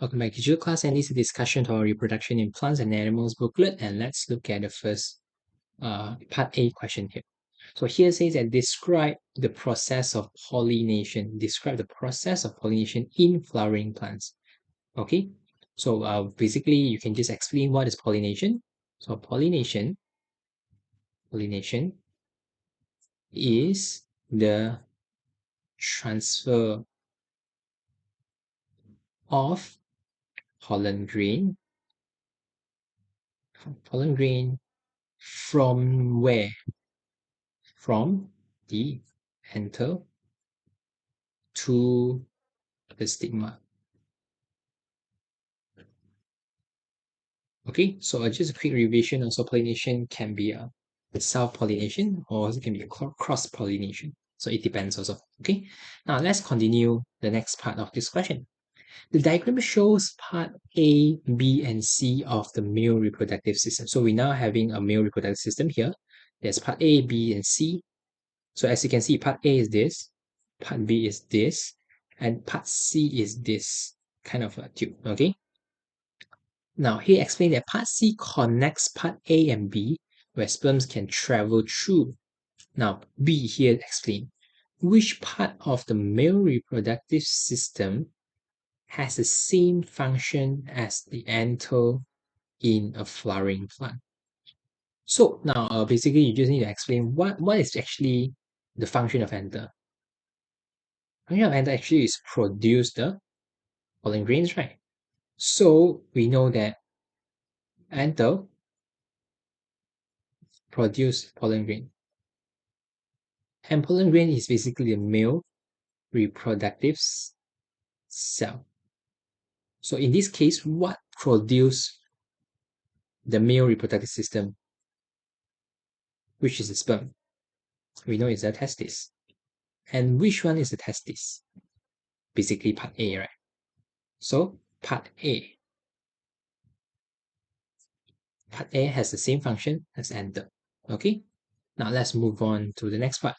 Welcome back to digital class, and this is a discussion on reproduction in plants and animals booklet. And let's look at the first part A question here. So here it says that describe the process of pollination. Describe the process of pollination in flowering plants. Okay, so basically you can just explain what is pollination. So pollination is the transfer of pollen grain from where? From the anther to the stigma. Okay, so just a quick revision. Also, pollination can be a self-pollination or it can be a cross-pollination. So it depends also. Okay, now let's continue the next part of this question. The diagram shows part A, B, and C of the male reproductive system. So we're now having a male reproductive system here. There's part A, B, and C. So as you can see, part A is this, part B is this, and part C is this kind of a tube, okay? Now, he explained that part C connects part A and B, where sperms can travel through. Now, B here explain which part of the male reproductive system has the same function as the anther in a flowering plant. So now, basically, you just need to explain what is actually the function of anther. Function of anther actually is produce the pollen grains, right? So we know that anther produce pollen grain. And pollen grain is basically a male reproductive cell. So in this case, what produce the male reproductive system? Which is the sperm? We know it's the testis. And which one is the testis? Basically part A, right? So part A. Part A has the same function as anther. Okay? Now let's move on to the next part.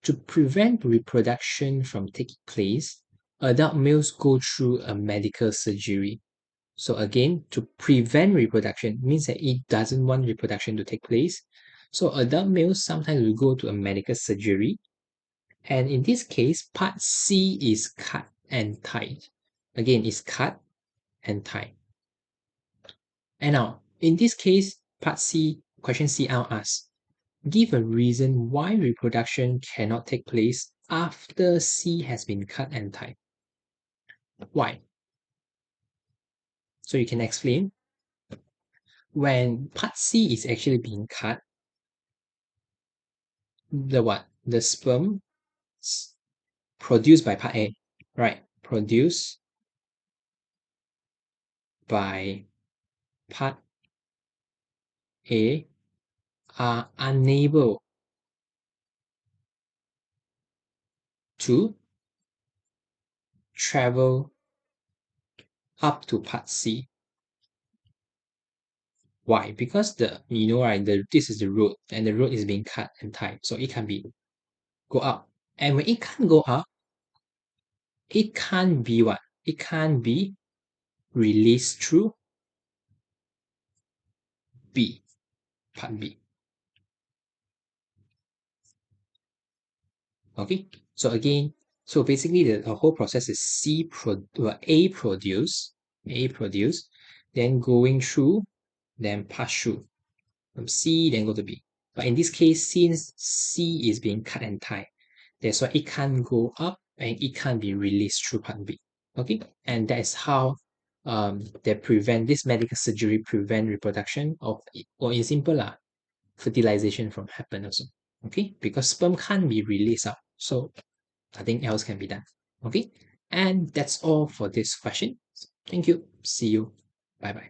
To prevent reproduction from taking place, adult males go through a medical surgery. So again, to prevent reproduction means that it doesn't want reproduction to take place. So adult males sometimes will go to a medical surgery. And in this case, part C is cut and tied. Again, it's cut and tied. And now, in this case, part C, question C now asks, give a reason why reproduction cannot take place after C has been cut and tied. Why? So you can explain. When part C is actually being cut, the sperm produced by part A, right? Produced by part A are unable to travel up to part C. Why? Because this is the road, and the road is being cut and tied, so it can be go up. And when it can't go up, it can't be what? It can't be released through B, part B. Okay, so again, so basically the whole process is A produce, then going through, then pass through from C, then go to B. But in this case, since C is being cut and tied, that's why it can't go up and it can't be released through part B. Okay, and that is how they prevent this medical surgery prevent reproduction of, or in simple fertilization from happen also. Okay, because sperm can't be released out, so nothing else can be done. Okay, and that's all for this question. Thank you. See you. Bye bye.